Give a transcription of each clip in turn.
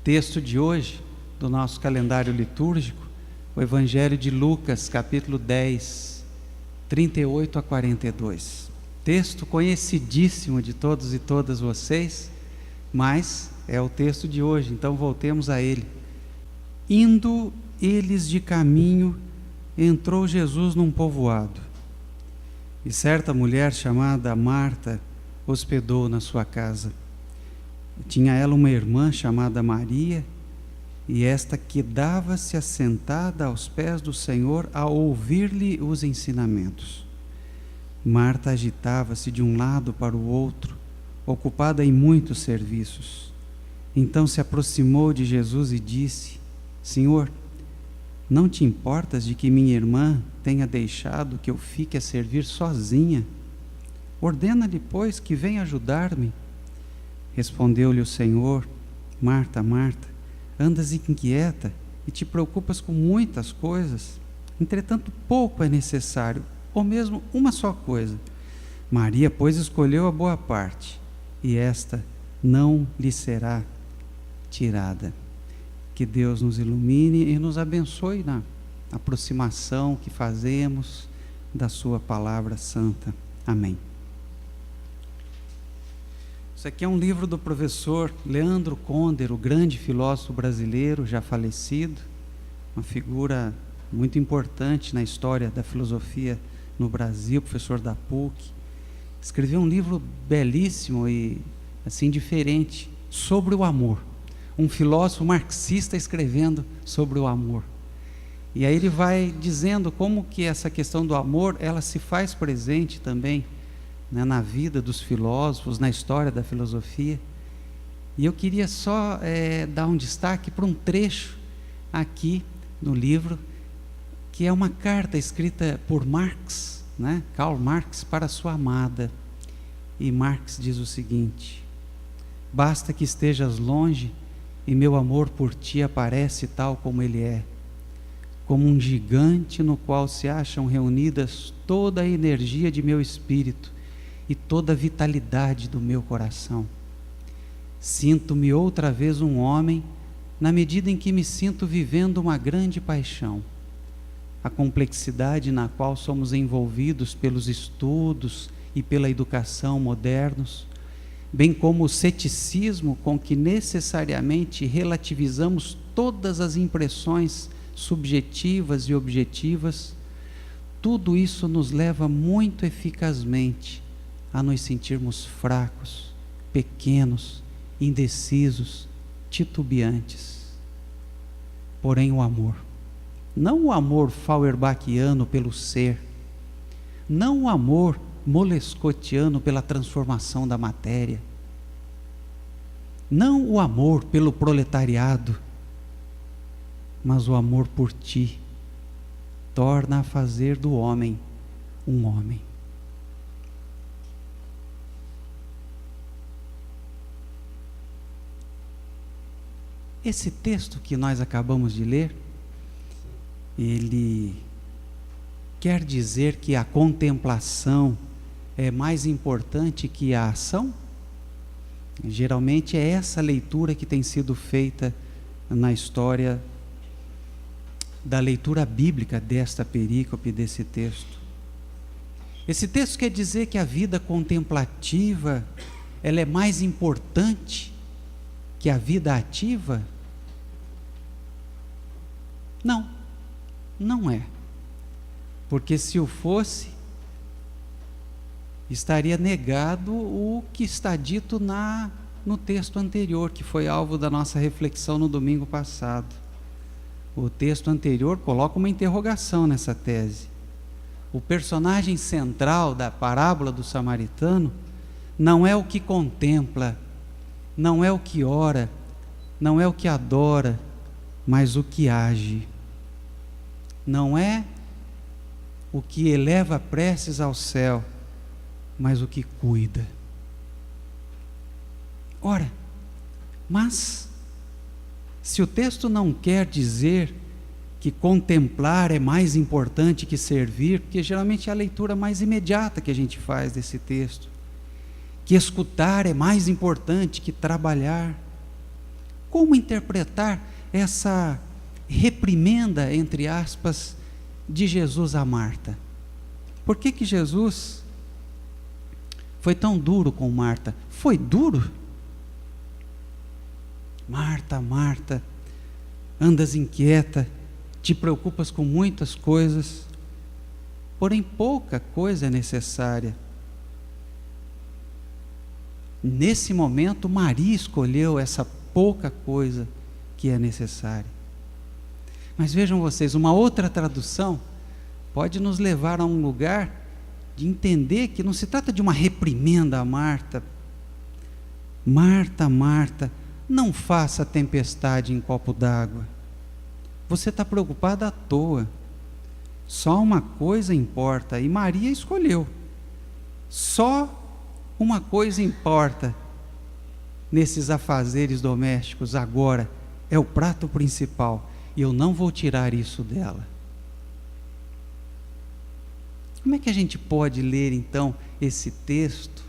Texto de hoje, do nosso calendário litúrgico, o Evangelho de Lucas, capítulo 10, 38 a 42. Texto conhecidíssimo de todos e todas vocês, mas é o texto de hoje, então voltemos a ele. Indo eles de caminho, entrou Jesus num povoado, e certa mulher chamada Marta hospedou na sua casa. Tinha ela uma irmã chamada Maria, e esta quedava-se assentada aos pés do Senhor a ouvir-lhe os ensinamentos. Marta agitava-se de um lado para o outro, ocupada em muitos serviços. Então se aproximou de Jesus e disse: Senhor, não te importas de que minha irmã tenha deixado que eu fique a servir sozinha? Ordena-lhe, pois, que venha ajudar-me. Respondeu-lhe o Senhor: Marta, Marta, andas inquieta e te preocupas com muitas coisas. Entretanto, pouco é necessário, ou mesmo uma só coisa. Maria, pois, escolheu a boa parte, e esta não lhe será tirada. Que Deus nos ilumine e nos abençoe na aproximação que fazemos da sua palavra santa. Amém. Isso aqui é um livro do professor Leandro Conder, o grande filósofo brasileiro, já falecido, uma figura muito importante na história da filosofia no Brasil, professor da PUC. Escreveu um livro belíssimo e assim diferente sobre o amor. Um filósofo marxista escrevendo sobre o amor. E aí ele vai dizendo como que essa questão do amor, ela se faz presente também, né, na vida dos filósofos, na história da filosofia. E eu queria só dar um destaque para um trecho aqui no livro, que é uma carta escrita por Marx, né, Karl Marx, para sua amada. E Marx diz o seguinte: basta que estejas longe e meu amor por ti aparece tal como ele é, como um gigante no qual se acham reunidas toda a energia de meu espírito e toda a vitalidade do meu coração. Sinto-me outra vez um homem, na medida em que me sinto vivendo uma grande paixão. A complexidade na qual somos envolvidos pelos estudos e pela educação modernos, bem como o ceticismo com que necessariamente relativizamos todas as impressões subjetivas e objetivas, tudo isso nos leva muito eficazmente a nos sentirmos fracos, pequenos, indecisos, titubeantes. Porém o amor, não o amor feuerbachiano pelo ser, não o amor molescotiano pela transformação da matéria, não o amor pelo proletariado, mas o amor por ti, torna a fazer do homem um homem. Esse texto que nós acabamos de ler, ele quer dizer que a contemplação é mais importante que a ação? Geralmente é essa leitura que tem sido feita na história da leitura bíblica desta perícope, desse texto. Esse texto quer dizer que a vida contemplativa, ela é mais importante que a vida ativa? Não, não é. Porque se o fosse, estaria negado o que está dito no texto anterior, que foi alvo da nossa reflexão no domingo passado. O texto anterior coloca uma interrogação nessa tese. O personagem central da parábola do samaritano não é o que contempla, não é o que ora, não é o que adora, mas o que age. Não é o que eleva preces ao céu, mas o que cuida. Ora, mas se o texto não quer dizer que contemplar é mais importante que servir, porque geralmente é a leitura mais imediata que a gente faz desse texto, que escutar é mais importante que trabalhar, como interpretar essa reprimenda, entre aspas, de Jesus a Marta? Por que que Jesus foi tão duro com Marta? Foi duro? Marta, Marta, andas inquieta, te preocupas com muitas coisas, porém pouca coisa é necessária. Nesse momento, Maria escolheu essa pouca coisa que é necessária. Mas vejam vocês, uma outra tradução pode nos levar a um lugar de entender que não se trata de uma reprimenda a Marta. Marta, Marta, não faça tempestade em copo d'água. Você está preocupada à toa. Só uma coisa importa, e Maria escolheu. Só uma coisa importa nesses afazeres domésticos agora, é o prato principal, e eu não vou tirar isso dela. Como é que a gente pode ler então esse texto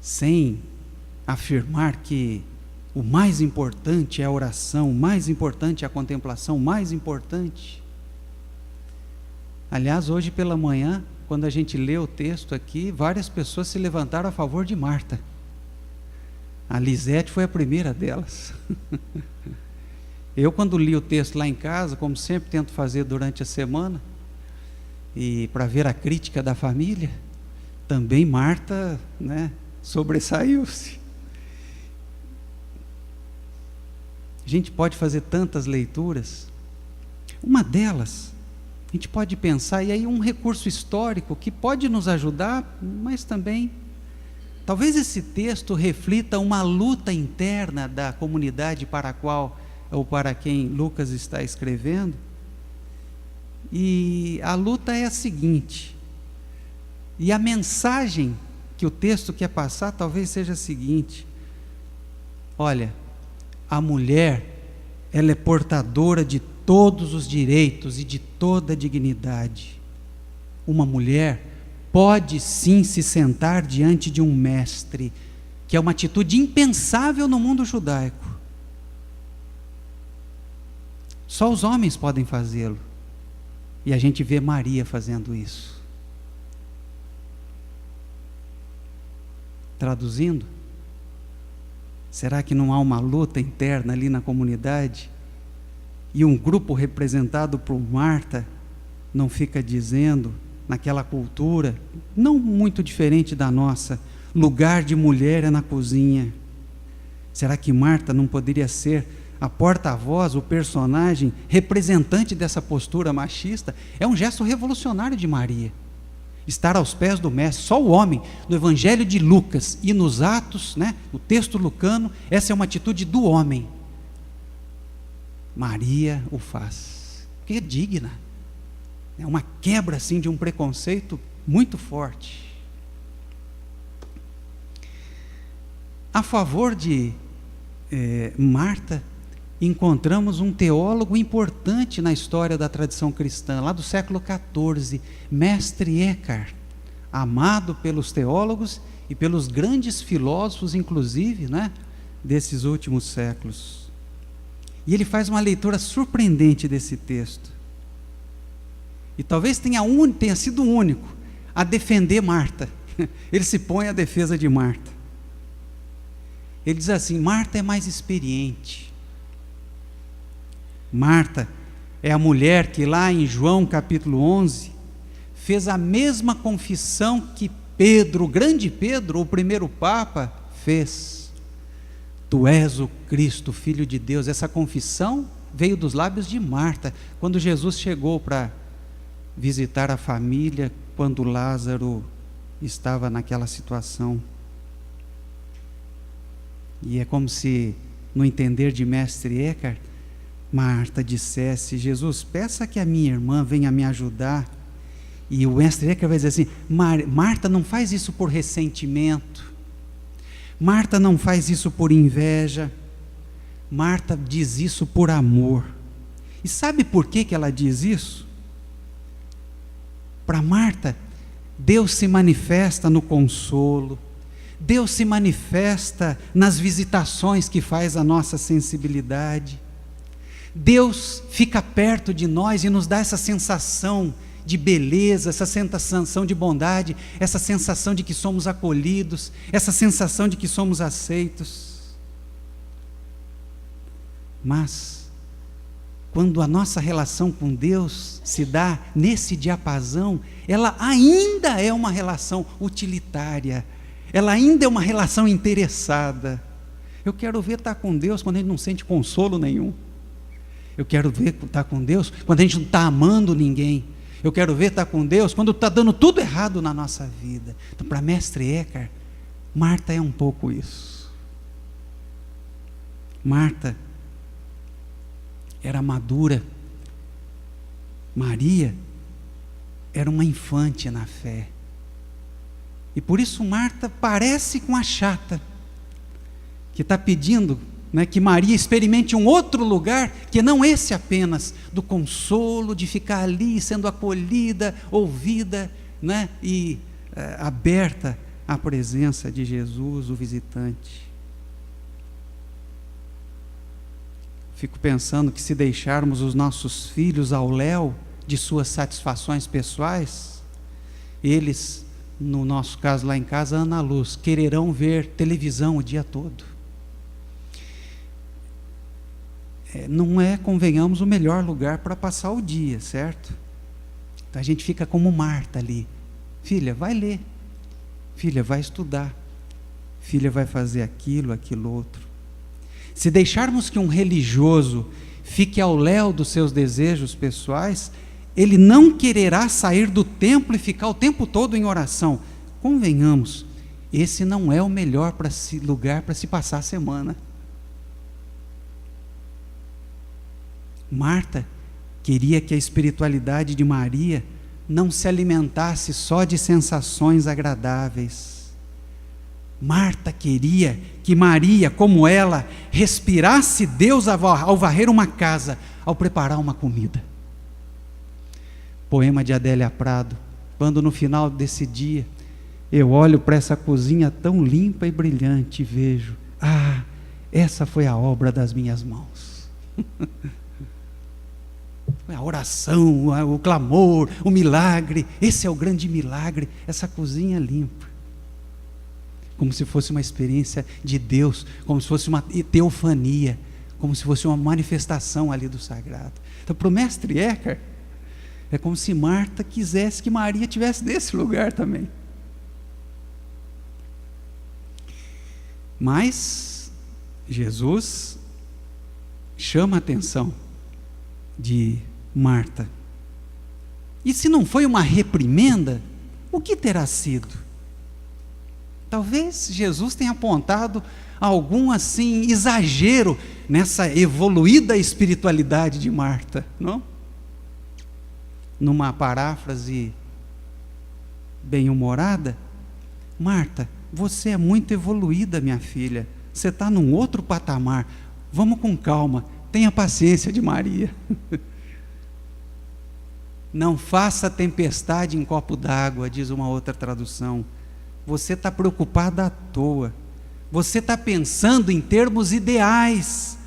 sem afirmar que o mais importante é a oração, o mais importante é a contemplação, o mais importante? Aliás, hoje pela manhã, quando a gente lê o texto aqui, várias pessoas se levantaram a favor de Marta. A Lisete foi a primeira delas. Eu, quando li o texto lá em casa, como sempre tento fazer durante a semana, e para ver a crítica da família, também Marta, sobressaiu-se. A gente pode fazer tantas leituras. Uma delas, a gente pode pensar, e aí um recurso histórico que pode nos ajudar, mas também, talvez esse texto reflita uma luta interna da comunidade para a qual, ou para quem Lucas está escrevendo, e a luta é a seguinte, e a mensagem que o texto quer passar talvez seja a seguinte: olha, a mulher, ela é portadora de todos os direitos e de toda a dignidade. Uma mulher pode sim se sentar diante de um mestre, que é uma atitude impensável no mundo judaico. Só os homens podem fazê-lo, e a gente vê Maria fazendo isso. Traduzindo, será que não há uma luta interna ali na comunidade? E um grupo representado por Marta não fica dizendo, naquela cultura, não muito diferente da nossa, lugar de mulher é na cozinha. Será que Marta não poderia ser a porta-voz, o personagem representante dessa postura machista? É um gesto revolucionário de Maria, estar aos pés do mestre. Só o homem, no Evangelho de Lucas e nos Atos, o texto lucano, essa é uma atitude do homem. Maria o faz, porque é digna. É uma quebra assim de um preconceito muito forte. A favor de Marta, encontramos um teólogo importante na história da tradição cristã, lá do século XIV, Mestre Eckhart, amado pelos teólogos e pelos grandes filósofos, inclusive, desses últimos séculos. E ele faz uma leitura surpreendente desse texto. E talvez tenha sido o único a defender Marta. Ele se põe à defesa de Marta. Ele diz assim: Marta é mais experiente. Marta é a mulher que lá em João capítulo 11, fez a mesma confissão que Pedro, o grande Pedro, o primeiro Papa, fez. Tu és o Cristo, Filho de Deus. Essa confissão veio dos lábios de Marta, quando Jesus chegou para visitar a família, quando Lázaro estava naquela situação. E é como se, no entender de Mestre Eckhart, Marta dissesse: Jesus, peça que a minha irmã venha me ajudar. E o Mestre Eckhart vai dizer assim: Marta não faz isso por ressentimento, Marta não faz isso por inveja, Marta diz isso por amor. E sabe por que ela diz isso? Para Marta, Deus se manifesta no consolo, Deus se manifesta nas visitações que faz a nossa sensibilidade. Deus fica perto de nós e nos dá essa sensação de beleza, essa sensação de bondade, essa sensação de que somos acolhidos, essa sensação de que somos aceitos. Mas, quando a nossa relação com Deus se dá nesse diapasão, ela ainda é uma relação utilitária, ela ainda é uma relação interessada. Eu quero ver estar com Deus quando a gente não sente consolo nenhum. Eu quero ver estar com Deus quando a gente não está amando ninguém. Eu quero ver estar com Deus quando está dando tudo errado na nossa vida. Então, para Mestre Eckhart, Marta é um pouco isso. Marta era madura. Maria era uma infante na fé. E por isso Marta parece com a chata, que está pedindo, que Maria experimente um outro lugar, que não esse apenas, do consolo, de ficar ali sendo acolhida, ouvida, e aberta à presença de Jesus, o visitante. Fico pensando que se deixarmos os nossos filhos ao léu de suas satisfações pessoais, eles, no nosso caso lá em casa, Ana Luz, quererão ver televisão o dia todo. Não é, convenhamos, o melhor lugar para passar o dia, certo? Então a gente fica como Marta ali. Filha, vai ler. Filha, vai estudar. Filha, vai fazer aquilo outro. Se deixarmos que um religioso fique ao léu dos seus desejos pessoais, ele não quererá sair do templo e ficar o tempo todo em oração. Convenhamos, esse não é o melhor lugar para se passar a semana. Marta queria que a espiritualidade de Maria não se alimentasse só de sensações agradáveis. Marta queria que Maria, como ela, respirasse Deus ao varrer uma casa, ao preparar uma comida. Poema de Adélia Prado. Quando no final desse dia eu olho para essa cozinha tão limpa e brilhante e vejo, essa foi a obra das minhas mãos. A oração, o clamor, o milagre, esse é o grande milagre, essa cozinha limpa. Como se fosse uma experiência de Deus, como se fosse uma teofania, como se fosse uma manifestação ali do sagrado. Então, para o Mestre Eckhart, é como se Marta quisesse que Maria estivesse nesse lugar também. Mas Jesus chama a atenção de Marta. E se não foi uma reprimenda, o que terá sido? Talvez Jesus tenha apontado algum exagero nessa evoluída espiritualidade de Marta, não? Numa paráfrase bem-humorada, Marta, você é muito evoluída, minha filha, você está num outro patamar, vamos com calma, tenha paciência de Maria. Não faça tempestade em copo d'água, diz uma outra tradução. Você está preocupada à toa. Você está pensando em termos ideais.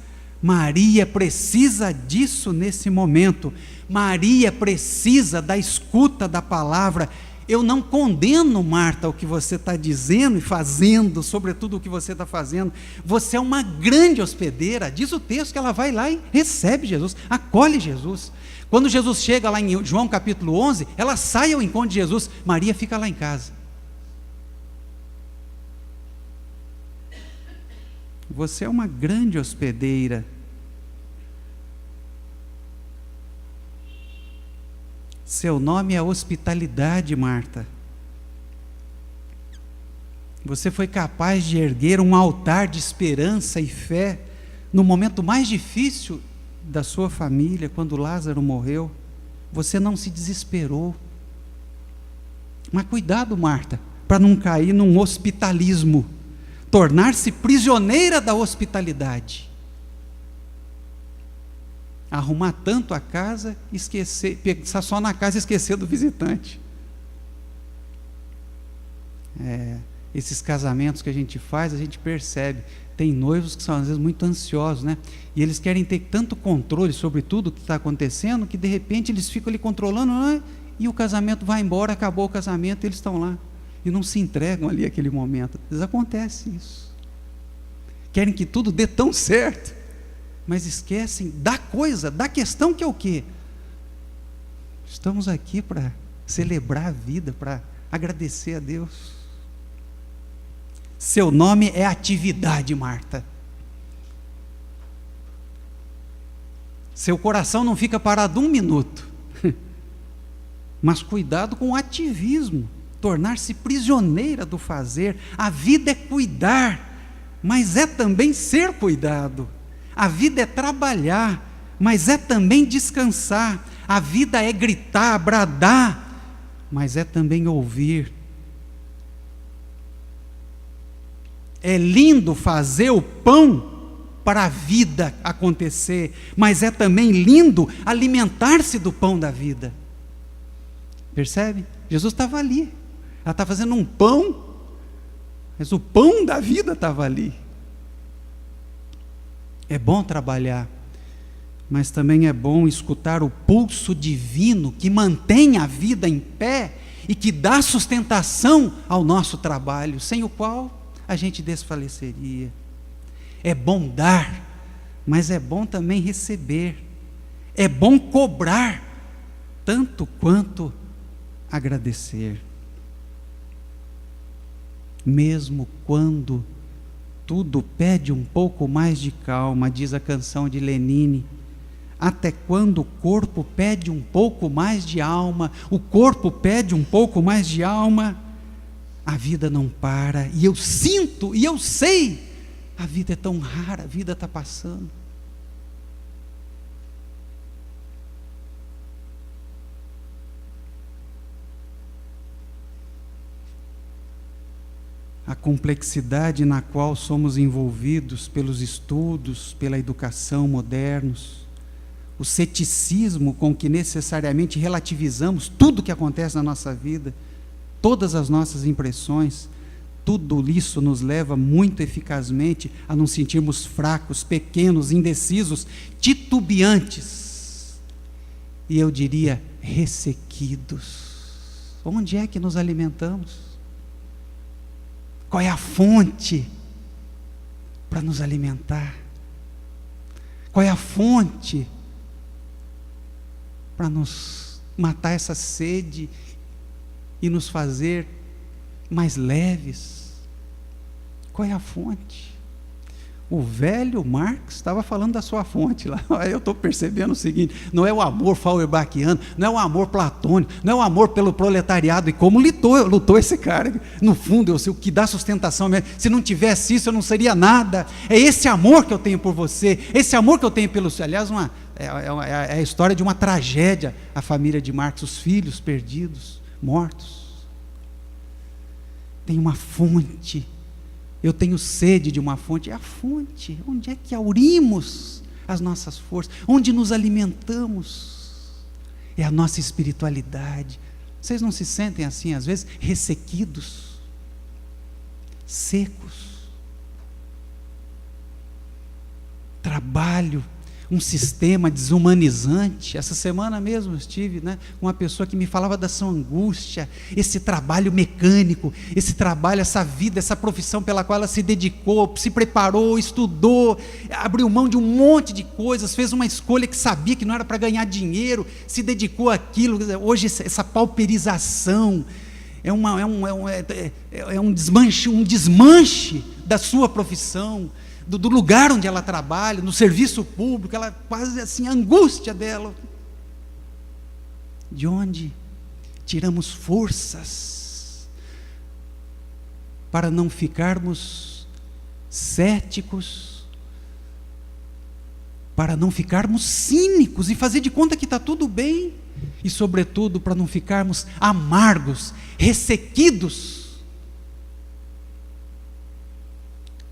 Maria precisa disso nesse momento. Maria precisa da escuta da palavra. Eu não condeno, Marta, o que você está dizendo e fazendo, sobretudo o que você está fazendo. Você é uma grande hospedeira. Diz o texto que ela vai lá e recebe Jesus, acolhe Jesus. Quando Jesus chega lá em João capítulo 11, ela sai ao encontro de Jesus. Maria fica lá em casa. Você é uma grande hospedeira. Seu nome é hospitalidade, Marta. Você foi capaz de erguer um altar de esperança e fé no momento mais difícil da sua família, quando Lázaro morreu. Você não se desesperou. Mas cuidado, Marta, para não cair num hospitalismo, tornar-se prisioneira da hospitalidade. Arrumar tanto a casa, pensar só na casa e esquecer do visitante. esses casamentos que a gente faz, a gente percebe, tem noivos que são às vezes muito ansiosos, né? E eles querem ter tanto controle sobre tudo que está acontecendo, que de repente eles ficam ali controlando, né? E o casamento vai embora, acabou o casamento, eles estão lá, e não se entregam ali àquele momento. Às vezes acontece isso. Querem que tudo dê tão certo, mas esquecem da coisa, da questão que é o quê? Estamos aqui para celebrar a vida, para agradecer a Deus. Seu nome é atividade, Marta. Seu coração não fica parado um minuto. Mas cuidado com o ativismo, tornar-se prisioneira do fazer. A vida é cuidar, mas é também ser cuidado. A vida é trabalhar, mas é também descansar. A vida é gritar, bradar, mas é também ouvir. É lindo fazer o pão para a vida acontecer, mas é também lindo alimentar-se do pão da vida. Percebe? Jesus estava ali, ela está fazendo um pão, mas o pão da vida estava ali. É bom trabalhar, mas também é bom escutar o pulso divino que mantém a vida em pé e que dá sustentação ao nosso trabalho, sem o qual a gente desfaleceria. É bom dar, mas é bom também receber. É bom cobrar, tanto quanto agradecer. Mesmo quando tudo pede um pouco mais de calma, diz a canção de Lenine, até quando o corpo pede um pouco mais de alma, o corpo pede um pouco mais de alma, a vida não para, e eu sinto, e eu sei, a vida é tão rara, a vida está passando. A complexidade na qual somos envolvidos pelos estudos, pela educação modernos, o ceticismo com que necessariamente relativizamos tudo que acontece na nossa vida, todas as nossas impressões, tudo isso nos leva muito eficazmente a nos sentirmos fracos, pequenos, indecisos, titubeantes, e eu diria ressequidos. Onde é que nos alimentamos? Qual é a fonte para nos alimentar? Qual é a fonte para nos matar essa sede e nos fazer mais leves? Qual é a fonte? O velho Marx estava falando da sua fonte lá. Eu estou percebendo o seguinte: não é o amor feuerbachiano, não é o amor platônico, não é o amor pelo proletariado. E como lutou esse cara, no fundo, o que dá sustentação mesmo. Se não tivesse isso, eu não seria nada. É esse amor que eu tenho por você, esse amor que eu tenho pelo seu. Aliás, é a história de uma tragédia, a família de Marx, os filhos perdidos, mortos. Tem uma fonte. Eu tenho sede de uma fonte. É a fonte. Onde é que aurimos as nossas forças? Onde nos alimentamos? É a nossa espiritualidade. Vocês não se sentem assim, às vezes, ressequidos, secos? Trabalho, um sistema desumanizante. Essa semana mesmo eu estive, com uma pessoa que me falava da sua angústia, esse trabalho mecânico, esse trabalho, essa vida, essa profissão pela qual ela se dedicou, se preparou, estudou, abriu mão de um monte de coisas, fez uma escolha que sabia que não era para ganhar dinheiro, se dedicou àquilo. Hoje essa pauperização é um desmanche da sua profissão, do lugar onde ela trabalha, no serviço público. Ela quase assim, a angústia dela. De onde tiramos forças para não ficarmos céticos, para não ficarmos cínicos e fazer de conta que está tudo bem, e sobretudo para não ficarmos amargos, ressequidos.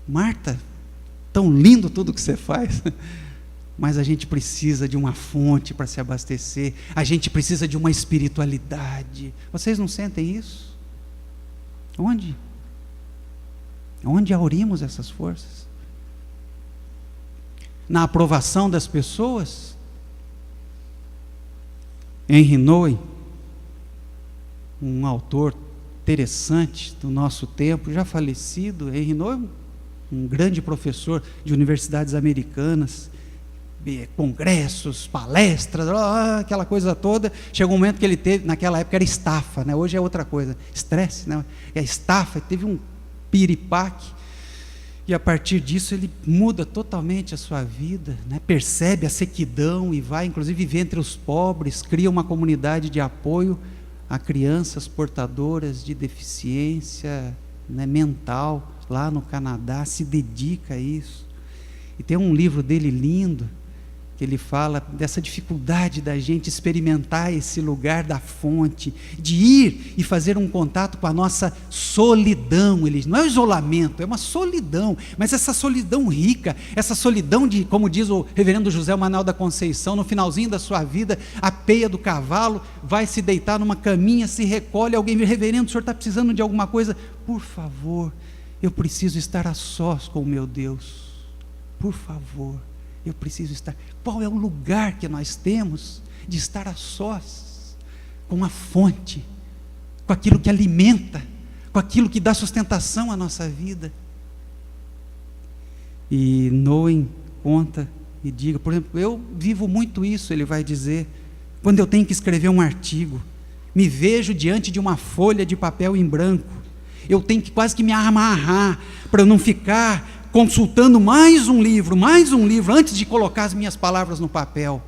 Marta, tão lindo tudo que você faz, mas a gente precisa de uma fonte para se abastecer, a gente precisa de uma espiritualidade. Vocês não sentem isso? Onde? Onde aurimos essas forças? Na aprovação das pessoas? Henry Nouwen, um autor interessante do nosso tempo, já falecido. Henry Nouwen, um grande professor de universidades americanas, congressos, palestras, aquela coisa toda. Chegou um momento que ele teve, naquela época era estafa, né? Hoje é outra coisa, estresse, né? É estafa, teve um piripaque, e a partir disso ele muda totalmente a sua vida, né? Percebe a sequidão e vai inclusive viver entre os pobres, cria uma comunidade de apoio a crianças portadoras de deficiência, né, mental, lá no Canadá, se dedica a isso. E tem um livro dele lindo, que ele fala dessa dificuldade da gente experimentar esse lugar da fonte, de ir e fazer um contato com a nossa solidão. Ele não é o isolamento, é uma solidão, mas essa solidão rica, essa solidão de, como diz o reverendo José Manuel da Conceição, no finalzinho da sua vida, a peia do cavalo, vai se deitar numa caminha, se recolhe, alguém diz: reverendo, o senhor está precisando de alguma coisa? Por favor, eu preciso estar a sós com o meu Deus, por favor, eu preciso estar. Qual é o lugar que nós temos de estar a sós com a fonte, com aquilo que alimenta, com aquilo que dá sustentação à nossa vida? E Nouwen conta e diga, por exemplo, eu vivo muito isso. Ele vai dizer, quando eu tenho que escrever um artigo, me vejo diante de uma folha de papel em branco, eu tenho que quase que me amarrar para eu não ficar consultando mais um livro, antes de colocar as minhas palavras no papel.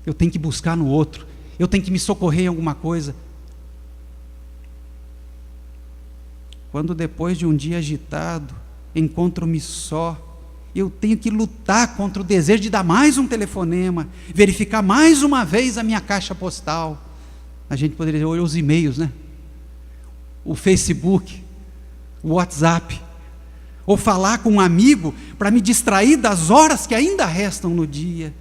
Eu tenho que buscar no outro, eu tenho que me socorrer em alguma coisa. Quando depois de um dia agitado, encontro-me só, eu tenho que lutar contra o desejo de dar mais um telefonema, verificar mais uma vez a minha caixa postal. A gente poderia dizer, olha os e-mails, né? O Facebook, o WhatsApp, ou falar com um amigo para me distrair das horas que ainda restam no dia.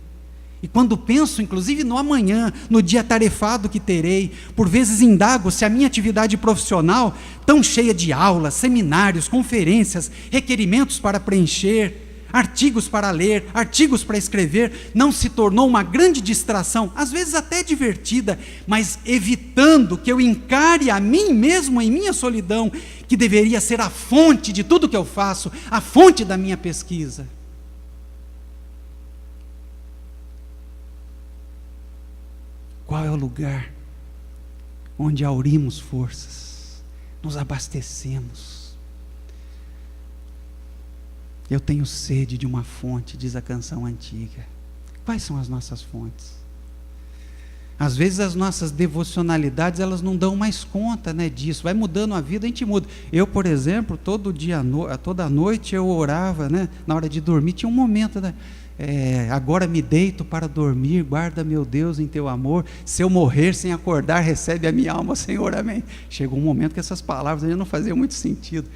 E quando penso, inclusive, no amanhã, no dia tarefado que terei, por vezes indago se a minha atividade profissional, tão cheia de aulas, seminários, conferências, requerimentos para preencher, artigos para ler, artigos para escrever, não se tornou uma grande distração, às vezes até divertida, mas evitando que eu encare a mim mesmo em minha solidão, que deveria ser a fonte de tudo que eu faço, a fonte da minha pesquisa. Qual é o lugar onde aurimos forças, nos abastecemos? Eu tenho sede de uma fonte, diz a canção antiga. Quais são as nossas fontes? Às vezes as nossas devocionalidades, elas não dão mais conta, né, disso. Vai mudando a vida, a gente muda. Eu, por exemplo, toda noite eu orava, né, na hora de dormir, tinha um momento, né, agora me deito para dormir, guarda meu Deus em teu amor, se eu morrer sem acordar, recebe a minha alma, Senhor, amém. Chegou um momento que essas palavras ainda não faziam muito sentido.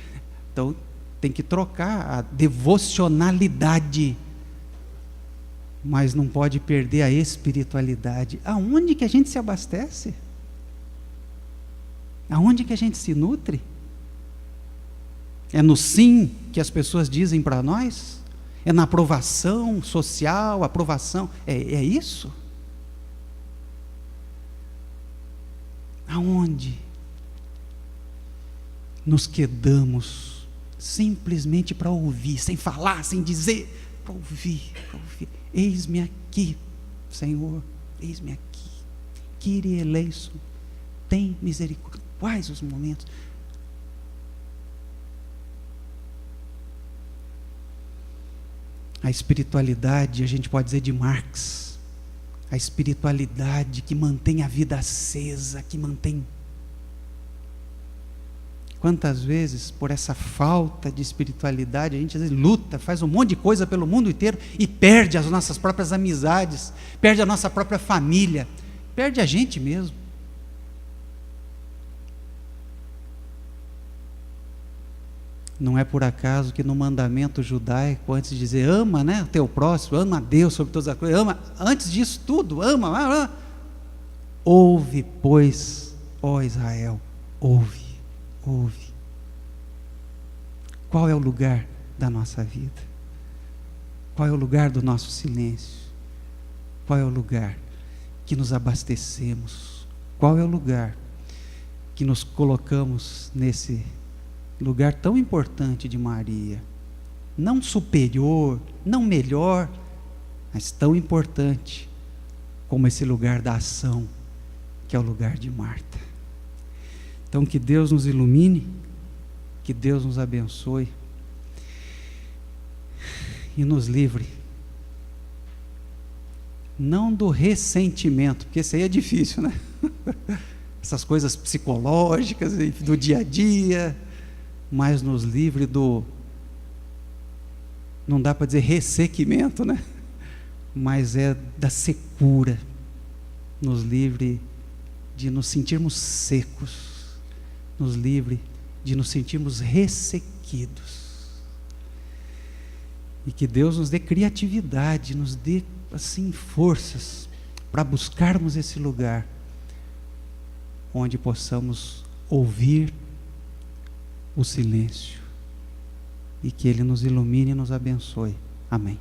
Então, tem que trocar a devocionalidade, mas não pode perder a espiritualidade. Aonde que a gente se abastece? Aonde que a gente se nutre? É no sim que as pessoas dizem para nós? É na aprovação social, aprovação? É isso? Aonde nos quedamos simplesmente para ouvir, sem falar, sem dizer, para ouvir. Eis-me aqui, Senhor, eis-me aqui. Kyrie eleison, tem misericórdia. Quais os momentos? A espiritualidade, a gente pode dizer de Marx, a espiritualidade que mantém a vida acesa, que mantém. Quantas vezes, por essa falta de espiritualidade, a gente às vezes luta, faz um monte de coisa pelo mundo inteiro e perde as nossas próprias amizades, perde a nossa própria família, perde a gente mesmo. Não é por acaso que no mandamento judaico, antes de dizer ama, né, o teu próximo, ama a Deus sobre todas as coisas, ama, antes disso tudo, ama. Ouve, pois, ó Israel, ouve. qual é o lugar da nossa vida? Qual é o lugar do nosso silêncio? Qual é o lugar que nos abastecemos? Qual é o lugar que nos colocamos nesse lugar tão importante de Maria? Não superior, não melhor, mas tão importante como esse lugar da ação, que é o lugar de Marta. Então, que Deus nos ilumine, que Deus nos abençoe e nos livre, não do ressentimento, porque isso aí é difícil, né? Essas coisas psicológicas do dia a dia, mas nos livre do, não dá para dizer ressequimento, né? Mas é da secura, nos livre de nos sentirmos secos, nos livre de nos sentirmos ressequidos, e que Deus nos dê criatividade, nos dê assim forças para buscarmos esse lugar onde possamos ouvir o silêncio, e que Ele nos ilumine e nos abençoe. Amém.